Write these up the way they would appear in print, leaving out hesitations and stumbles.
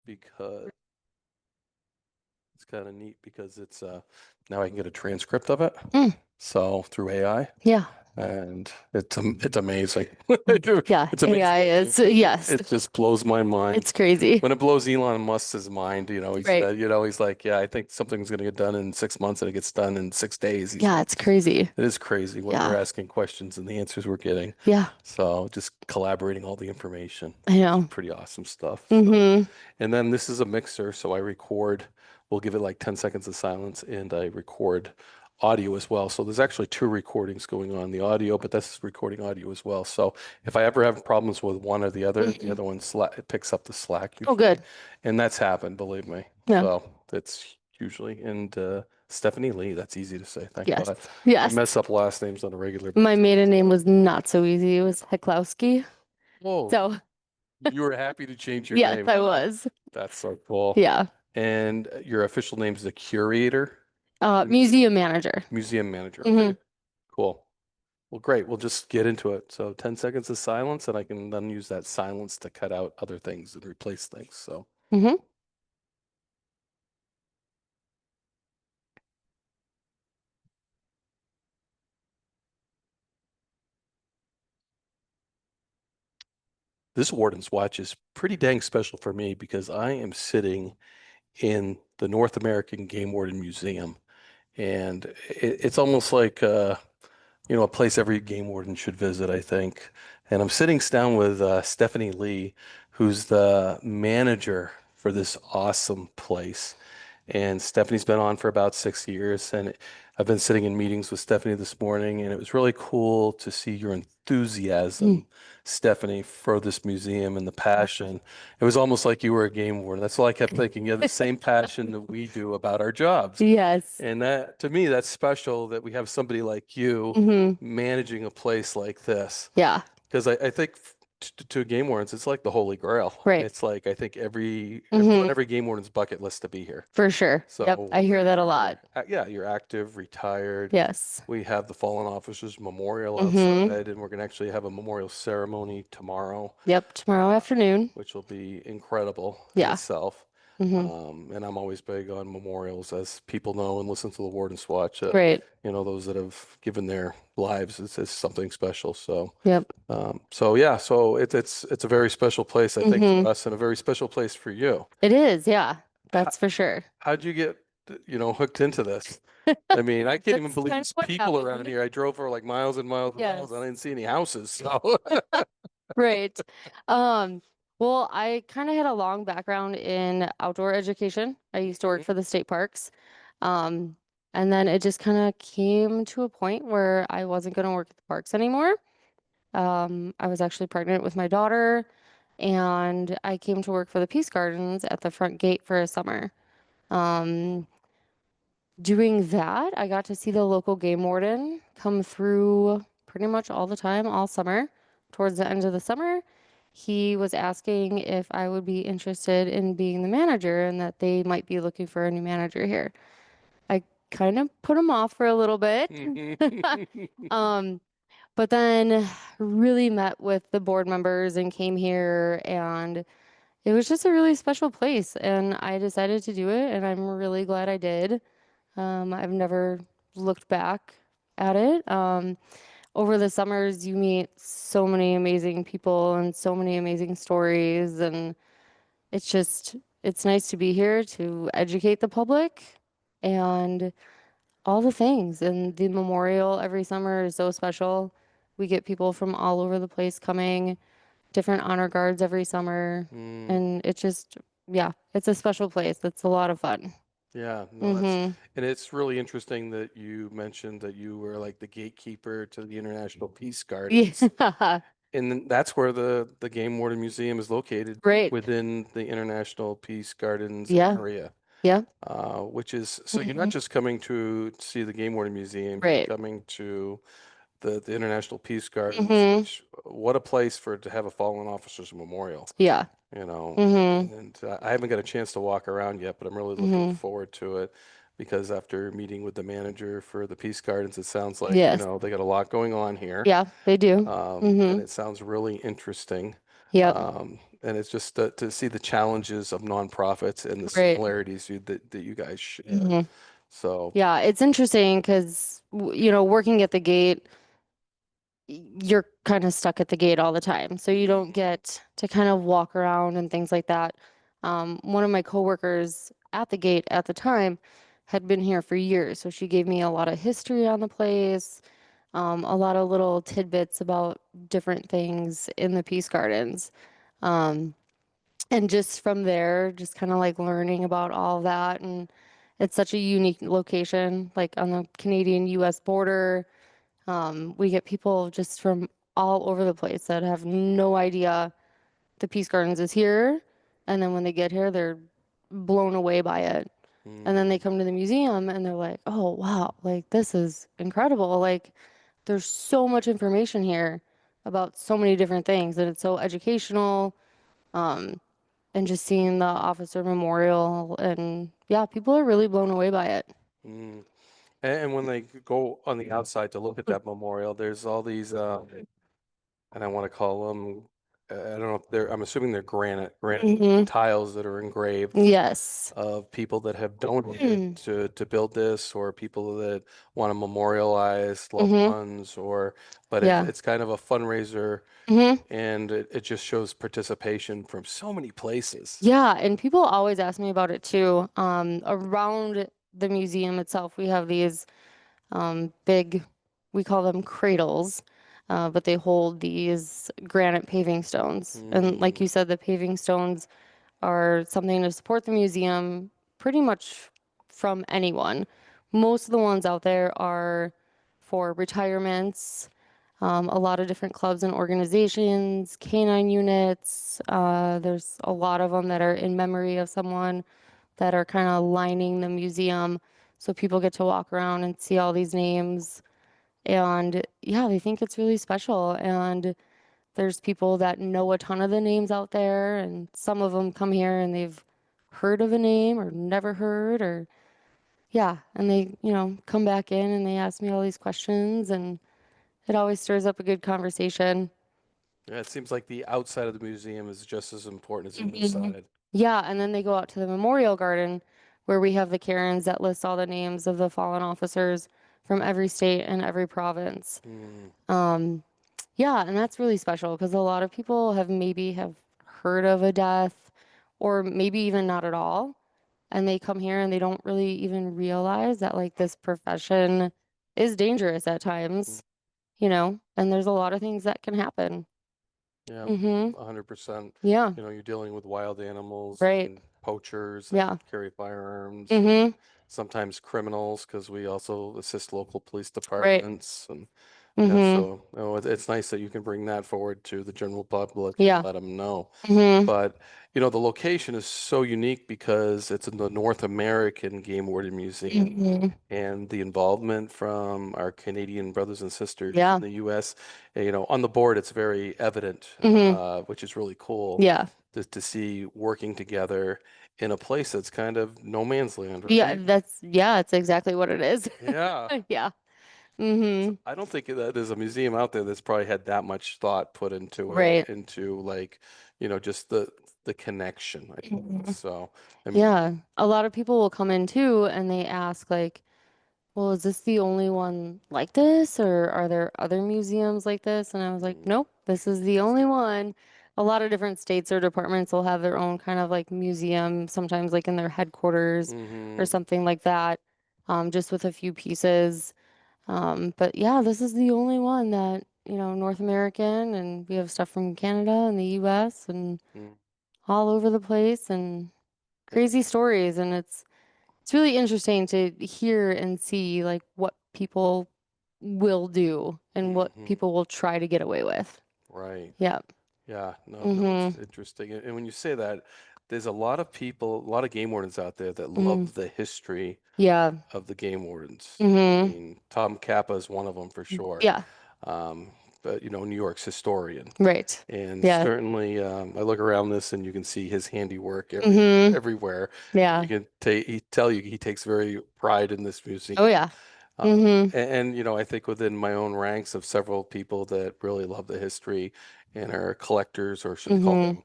because it's kind of neat because it's now I can get a transcript of it. Mm, So through AI, yeah. and it's amazing. Yeah. It's AI amazing. is, yes, It just blows my mind. it's crazy. When it blows Elon Musk's mind, he Right. said, he's like, yeah, I think something's going to get done in 6 months and it gets done in 6 days. He's Yeah, like, it's crazy. it is crazy what we're Yeah. asking questions and the answers we're getting. Yeah. So just collaborating all the information. I It's know. pretty awesome stuff. So, Mm-hmm. and then this is a mixer, so I record, we'll give it like 10 seconds of silence and I record audio as well. So there's actually two recordings going on, the audio, but that's recording audio as well. So if I ever have problems with one or the Hmm. other one it picks up the slack Oh, usually. good. And that's happened, believe me. Yeah. So that's usually, and Stephanie Lee, that's easy to say. Thank Yes. God. I Yes. mess up last names on a regular My basis. maiden name was not so easy. It was Heklowski. Whoa, So, you were happy to change your yes, name. I was. That's so cool. Yeah. And your official name is the curator, Museum manager. museum manager. Hmm. Okay, cool. Well, great. We'll just get into it. So 10 seconds of silence, and I can then use that silence to cut out other things and replace things. So Hmm. this Warden's Watch is pretty dang special for me because I am sitting in the North American Game Warden Museum, and it's almost like a place every game warden should visit, I think. And I'm sitting down with Stephanie Lee, who's the manager for this awesome place. And Stephanie's been on for about 6 years. And I've been sitting in meetings with Stephanie this morning, and it was really cool to see your enthusiasm, Stephanie, for this museum and the passion. It was almost like you were a game warden. That's all I kept thinking. You have the same passion that we do about our jobs. Yes. And that, to me, that's special that we have somebody like you Hmm. managing a place like this. Yeah. Because I think to game wardens, it's like the Holy Grail. Right. It's like I think every on Hmm. every game warden's bucket list to be here. For sure. Yep. I So hear that a lot. yeah, you're active, retired. Yes. We have the fallen officers memorial Hmm. outside, and we're gonna actually have a memorial ceremony tomorrow, Yep. Tomorrow afternoon. which will be incredible in Yeah. itself. Hmm. And I'm always big on memorials, as people know and listen to the Warden's Watch. Right. Those that have given their lives is something special. So, Yep. so yeah, so it's a very special place, I think, Hmm. for us, and a very special place for you. It is. Yeah. How, That's for sure. how'd you get, hooked into this? I mean, I can't even That's believe kind of there's what people around happened. here. I drove for like miles and miles and miles, and I Yes. didn't see any houses. So, Right. Um, well, I kind of had a long background in outdoor education. I used to work for the state parks. Um, and then it just kind of came to a point where I wasn't going to work at the parks anymore. I was actually pregnant with my daughter, and I came to work for the Peace Gardens at the front gate for a summer. Um, Doing that, I got to see the local game warden come through pretty much all the time, all summer. Towards the end of the summer, he was asking if I would be interested in being the manager and that they might be looking for a new manager here. I kind of put him off for a little bit. Um, but then really met with the board members and came here, and it was just a really special place, and I decided to do it, and I'm really glad I did. I've never looked back at it. Over the summers, you meet so many amazing people and so many amazing stories, and it's just, it's nice to be here to educate the public and all the things. And the memorial every summer is so special. We get people from all over the place coming, different honor guards every summer, Mm. and it's just, yeah, it's a special place. It's a lot of fun. Yeah, no, Mm-hmm. and it's really interesting that you mentioned that you were like the gatekeeper to the International Peace Gardens. Yeah. And then that's where the Game Warden Museum is located Right. within the International Peace Gardens Yeah. area, Yeah. which is, so you're not Hmm. just coming to see the Game Warden Museum, you're Right. coming to the International Peace Gardens, Hmm. which, what a place for to have a fallen officers memorial. Yeah. Hmm. And I haven't got a chance to walk around yet, but I'm really looking Hmm. forward to it because after meeting with the manager for the Peace Gardens, it sounds like, Yes. they got a lot going on here. Yeah, they do. And Hmm. it sounds really interesting. Yep. And it's just to see the challenges of nonprofits and the Right. similarities that you guys share. Hmm. So, Yeah, it's interesting because, working at the gate, you're kind of stuck at the gate all the time. So you don't mhm, get to kind of walk around and things like that. One of my coworkers at the gate at the time had been here for years. So she gave me a lot of history on the place, a lot of little tidbits about different things in the Peace Gardens. Um, and just from there, just kind of like learning about all that. And it's such a unique location, like on the Canadian US border. We get people just from all over the place that have no idea the Peace Gardens is here. And then when they get here, they're blown away by it. And then they mhm, come to the museum and they're like, oh, wow, like this is incredible. Like there's so much information here about so many different things and it's so educational. Um, and just seeing the officer memorial and yeah, people are really blown away by it. mm. And when they go on the outside to look at that memorial, there's all these, and I want to call them, I don't know if they're, I'm assuming they're granite Hmm. tiles that are engraved Yes. of people that have donated to build this, or people that want to memorialize loved Hmm. ones, or but Yeah. it's kind of a fundraiser, Hmm. and it just shows participation from so many places. Yeah, and people always ask me about it too. Around the museum itself, we have these big, we call them cradles, but they hold these granite paving stones. And like Mm, you said, the paving stones are something to support the museum pretty much from anyone. Most of the ones out there are for retirements, a lot of different clubs and organizations, canine units. There's a lot of them that are in memory of someone that are kind of lining the museum. So people get to walk around and see all these names. And yeah, they think it's really special. And there's people that know a ton of the names out there. And some of them come here and they've heard of a name or never heard or yeah. And they, come back in and they ask me all these questions and it always stirs up a good conversation. yeah, it seems like the outside of the museum is just as important as the Mhm. inside. Yeah, and then they go out to the memorial garden where we have the cairns that list all the names of the fallen officers from every state and every province. Mm, Um, yeah, and that's really special because a lot of people have heard of a death or maybe even not at all. And they come here and they don't really even realize that like this profession is dangerous at mm, times, and there's a lot of things that can happen. yeah, Mm-hmm. 100%. Yeah, You're dealing with wild animals right. and poachers that Yeah. carry firearms, and Mm-hmm. sometimes criminals, because we also assist local police Right. departments. And yeah, Mm-hmm. so it's nice that you can bring that forward to the general public and Yeah. let them know. Mm-hmm. But the location is so unique because it's in the North American Game Warden Museum, Mm-hmm. and the involvement from our Canadian brothers and sisters Yeah. in the U.S. On the board, it's very evident, Mm-hmm. which is really cool Yeah. to see working together in a place that's kind of no man's land, Yeah, right? it's exactly what it is. Yeah. Yeah. So Mm-hmm. I don't think that there's a museum out there that's probably had that much thought put into it, Right. into like, just the connection, I think. Mhm. So, I mean, Yeah. A lot of people will come in too and they ask like, well, is this the only one like this, or are there other museums like this? And I was like, mm, nope, this is the only one. A lot of different states or departments will have their own kind of like museum, sometimes like in their headquarters or mm-hmm, something like that, just with a few pieces. But yeah, this is the only one that, North American, and we have stuff from Canada and the US and mm, all over the place and crazy stories. And it's really interesting to hear and see like what people will do and what mm-hmm, people will try to get away with. right. Yeah. Yeah, no, no, it's Mm-hmm. interesting. And when you say that, there's a lot of people, a lot of game wardens out there that Mm-hmm. love the history Yeah. of the game wardens. I Mm-hmm. mean, Tom Kappa is one of them for sure. Yeah. Um, but New York's historian. Right. And Yeah. certainly, I look around this and you can see his handiwork Mm-hmm. everywhere. You Yeah. can he tell you he takes very pride in this Oh museum. yeah. Mm-hmm. And I think within my own ranks of several people that really love the history, and are collectors, or should I call Mm-hmm. them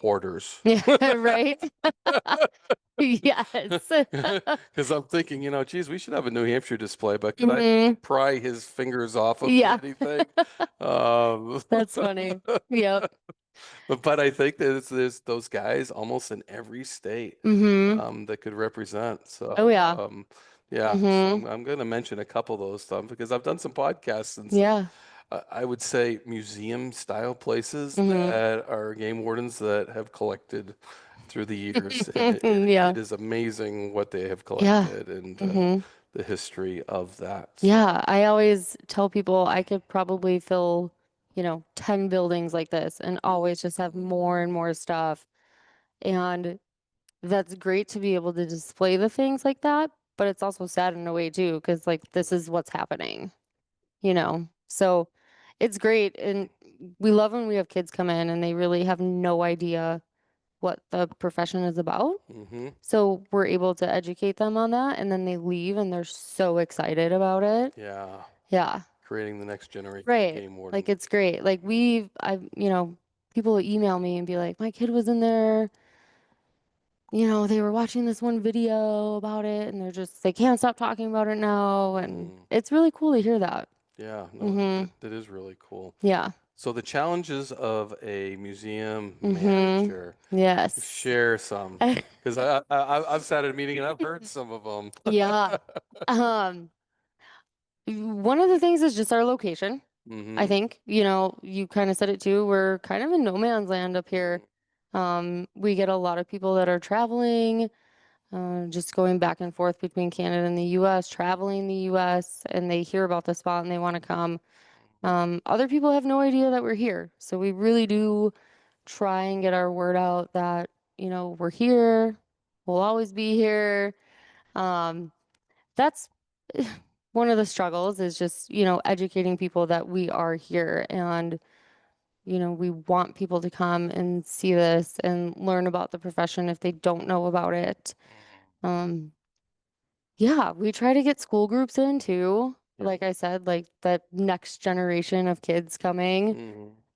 hoarders? Yeah, right. Yes. Because I'm thinking, geez, we should have a New Hampshire display, but could I Mm-hmm. pry his fingers off of Yeah. anything? Um, That's funny. Yep. but I think that there's those guys almost in every state Mm-hmm. that could represent. Oh So yeah. yeah, so Mm-hmm. I'm going to mention a couple of those stuff because I've done some podcasts and some Yeah. I would say museum style places Mm-hmm. that are game wardens that have collected through the years, and Yeah. it is amazing what they have Yeah. collected and Mm-hmm. the history of that. So, Yeah. I always tell people I could probably fill, 10 buildings like this and always just have more and more stuff. And that's great to be able to display the things like that, but it's also sad in a way too, because like this is what's happening. So it's great. And we love when we have kids come in and they really have no idea what the profession is about. hmm So we're able to educate them on that, and then they leave and they're so excited about it. yeah, Yeah, creating the next generation of right. game Like wardens. it's great. Like people will email me and be like, my kid was in there, they were watching this one video about it and they can't stop talking about it now. And Mm, it's really cool to hear that. yeah, no, Mm-hmm. that is really cool. Yeah. So the challenges of a museum Mm-hmm. manager, Yes. share some, because I've sat at a meeting and I've heard some of them. Yeah. Um, One of the things is just our location. I hmm think, you kind of said it too. We're kind of in no man's land up here. We get a lot of people that are traveling, just going back and forth between Canada and the US, traveling the US, and they hear about the spot and they want to come. Other people have no idea that we're here. So we really do try and get our word out that, we're here, we'll always be here. Um, that's one of the struggles is just, educating people that we are here and, we want people to come and see this and learn about the profession if they don't know about it. Um, yeah, we try to get school groups in too. Yeah. Like I said, like the next generation of kids coming.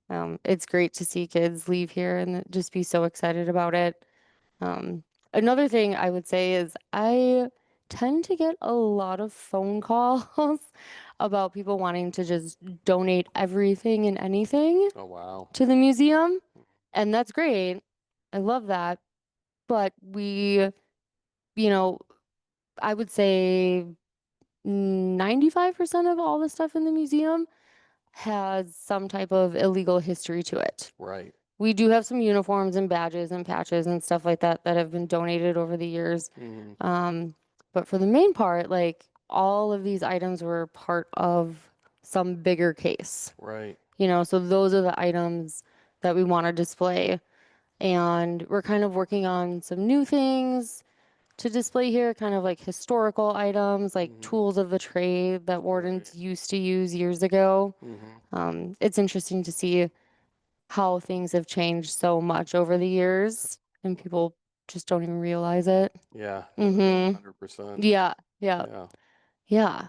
hmm It's great to see kids leave here and just be so excited about it. Um, Another thing I would say is I tend to get a lot of phone calls about people wanting to just donate everything and anything Oh, wow. to the museum, and that's great. I love that. But you know, I would say 95% of all the stuff in the museum has some type of illegal history to it. Right. We do have some uniforms and badges and patches and stuff like that that have been donated over the years. hmm Um, but for the main part, like all of these items were part of some bigger case, Right. so those are the items that we want to display. And we're kind of working on some new things to display here, kind of like historical items, like hmm tools of the trade that Right. wardens used to use years ago. hmm It's interesting to see how things have changed so much over the years and people just don't even realize it. Yeah. Mm-hmm. 100%. Yeah. Yeah. Yeah. Yeah.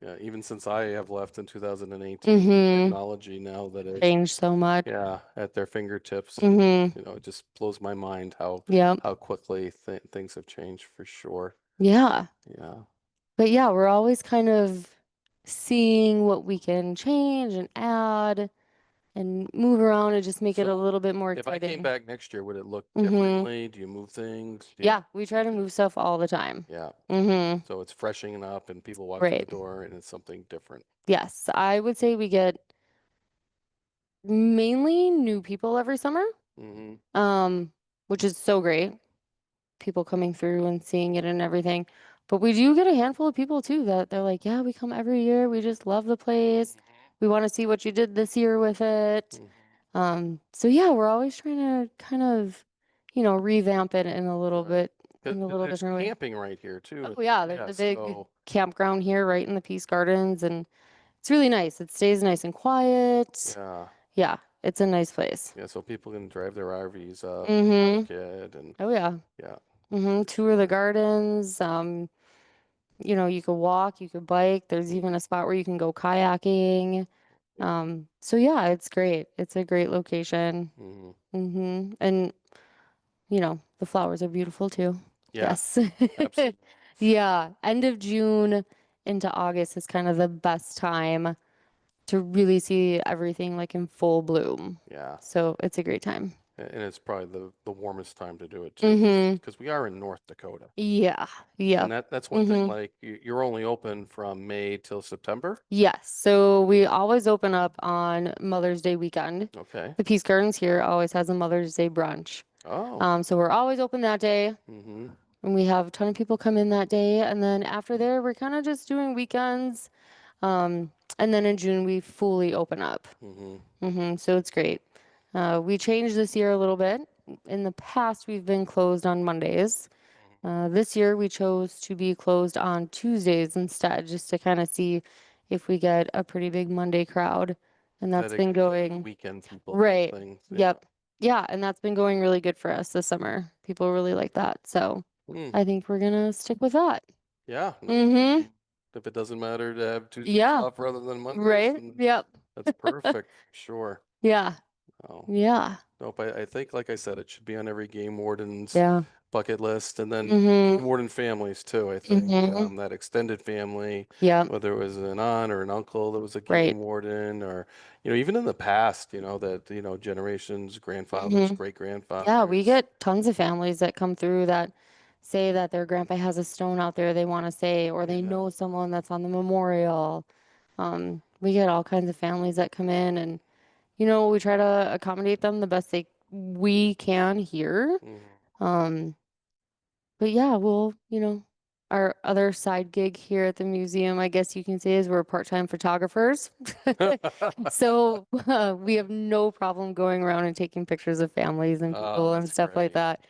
Yeah. Even since I have left in 2018, the Mm-hmm. technology now that is, Changed so much. yeah, at their fingertips, and Mm-hmm. it just blows my mind how Yep. quickly things have changed for sure. Yeah. Yeah. But yeah, we're always kind of seeing what we can change and add and move around and just make it a So little bit more if I came exciting. back next year, would it look Mm-hmm. differently? Do you move things? Do you, Yeah, we try to move stuff all the time. yeah. Mm-hmm. So it's freshening up and people walk through the Right. door and it's something different. Yes, I would say we get mainly new people every summer, hmm um, which is so great. People coming through and seeing it and everything. But we do get a handful of people too that they're like, yeah, we come every year. We just love the place. We want to see what you did this year with it. hmm So yeah, we're always trying to kind of, revamp it in a little Right. bit, in a Because little there's different way. camping right here too. Oh yeah, there's Yeah. a big So campground here right in the Peace Gardens, and it's really nice. It stays nice and quiet. yeah. Yeah, it's a nice place. Yeah. So people can drive their RVs up, Mm-hmm. kid, and Oh yeah. yeah. Mm-hmm. Tour the gardens. You could walk, you could bike. There's even a hmm spot where you can go kayaking. So yeah, it's great. It's a great location. Hmm. And the flowers are beautiful too. Yeah, Yes. absolutely. Yeah, end of June into August is kind of the best time to really see everything like in full bloom. Yeah. So it's a great time. And it's probably the warmest time to do it too, Mm-hmm. because we are in North Dakota. Yeah. And Yep. that's one thing, Mm-hmm. like you're only open from May till September. Yes. So we always open up on Mother's Day weekend. Okay. The Peace Gardens here always has a Mother's Day brunch. Oh. So we're always open that day. Mm-hmm. And we have a ton of people come in that day. And then after there, we're kind of just doing weekends. And then in June, we fully open up. Mm-hmm. So it's great. We changed this year a little bit. In the past, we've been closed on Mondays. This year, we chose to be closed on Tuesdays instead, just to kind of see if we get a pretty big Monday crowd. And That that's been excites the going weekend people type right. things. Yeah. Yep. Yeah. And that's been going really good for us this summer. People really like that. So Mm. I think we're going to stick with that. Yeah. No, Mm-hmm. if it doesn't matter to have Tuesdays Yeah. off rather than Mondays, Right. then Yep. that's perfect. Sure. Yeah. Oh. Yeah. Nope, I think, like I said, it should be on every game warden's Yeah. bucket list, and then game Mm-hmm. warden families too. I think Mm-hmm. that extended family, Yep. whether it was an aunt or an uncle that was a game Right. warden, or even in the past, that generations, grandfathers, Mm-hmm. great Yeah, we grandfathers. get tons of families that come through that say that their grandpa has a stone out there they want to say, or they Yeah. know someone that's on the memorial. We get all kinds of families that come in, and we try to accommodate them the best we can here. Mhm. Um, but yeah, our other side gig here at the museum, I guess you can say, is we're part-time photographers. So we have no problem going around and taking pictures of families and Oh, people and that's stuff like great. that.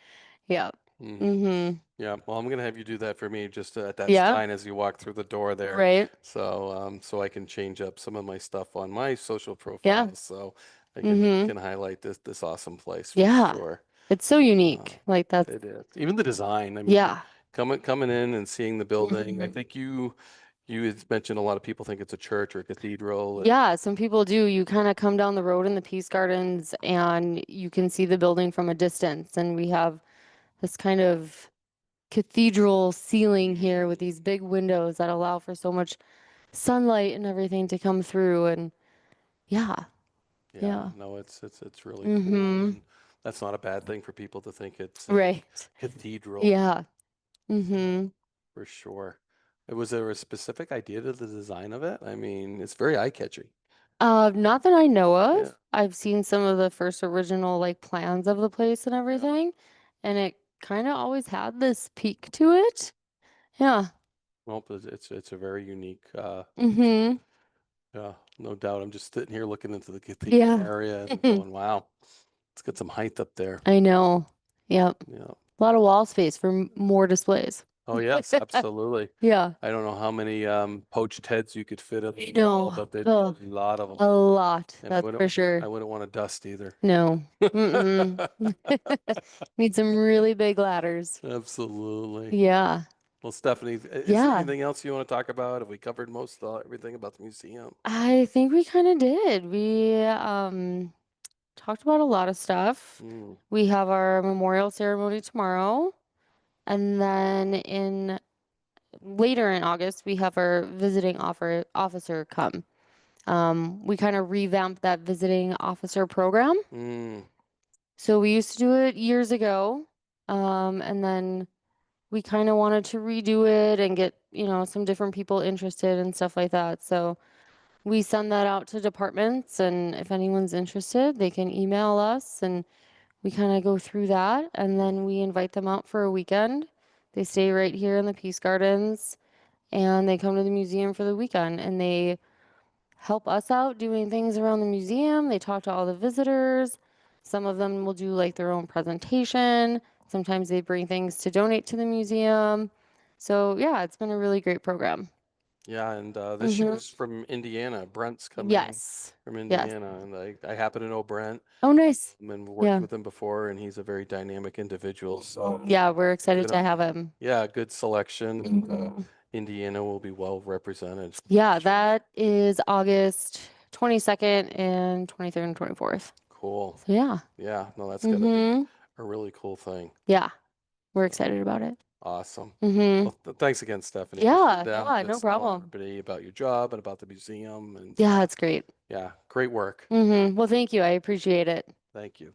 Yeah. Hmm. Mm-hmm. Yeah, well, I'm gonna have you do that for me just at that Yeah. sign as you walk through the door there, Right. so I can change up some of my stuff on my social Yeah. profiles, so I can Mm-hmm. can highlight this awesome place for Yeah. sure. It's so Uh, unique. Like that's, it is. Even the design. I mean, yeah. coming in and seeing the building. I Mhm. think you had mentioned a lot of people think it's a church or a cathedral, and Yeah, some people do. You kind of come down the road in the Peace Gardens and you can see the building from a distance. And we have this kind of cathedral ceiling here with these big windows that allow for so much sunlight and everything to come through. And yeah, yeah, yeah. no, it's really cool, Mm-hmm. and that's not a bad thing for people to think it's a Right. cathedral. Yeah. Yeah. Mm-hmm. For sure. Was there a specific idea to the design of it? I mean, it's very eye-catching. Not that I know Yeah. of. I've seen some of the first original like plans of the place and Yeah. everything, and it kind of always had this peak to it. Yeah. Well, it's a very unique Mm-hmm. yeah, no doubt. I'm just sitting here looking into the cathedral Yeah. area and going, wow, let's get some height up there. I know. Yep. Yeah. A lot of wall space for more displays. Oh yes, absolutely. Yeah. I don't know how many poached heads you could fit on I the wall, know. but there's Ugh, a lot of them. a lot, And that's for I sure. wouldn't want to dust either. No. Mm-mm. Need some really big ladders. Absolutely. Yeah. Well, Stephanie, is there Yeah. anything else you want to talk about? Have we covered most everything about the museum? I think we kind of did. We talked about a lot of stuff. Mm, We have our memorial ceremony tomorrow, and then in later in August, we have our visiting officer come. We kind of revamped that visiting officer program. mm, So we used to do it years ago, and then we kind of wanted to redo it and get, some different people interested and stuff like that. So we send that out to departments, and if anyone's interested, they can email us, and we kind of go through that, and then we invite them out for a weekend. They stay right here in the Peace Gardens, and they come to the museum for the weekend, and they help us out doing things around the museum. They talk to all the visitors. Some of them will do like their own presentation. Sometimes they bring things to donate to the museum. So yeah, it's been a really great program. yeah, and this Mm-hmm. year's from Indiana. Brent's coming in Yes. from Yes. Indiana, and I happen to know Brent Oh, nice. and worked Yeah. with him before, and he's a very dynamic individual. So, Yeah, we're excited good, to have him. yeah, good selection, and Mhm. Indiana will be well represented for Yeah, sure. that is August 22nd and 23rd and 24th. Cool. So yeah. Yeah, no, that's gotta be Mm-hmm. a really cool thing. Yeah. We're So excited about it. awesome. Mm-hmm. Well, thanks again, Stephanie, for sitting Yeah, down yeah, with no us, telling problem. everybody about your job and about the museum. And Yeah, it's great. yeah, great work. Mm-hmm. Well, thank you. I appreciate it. Thank you.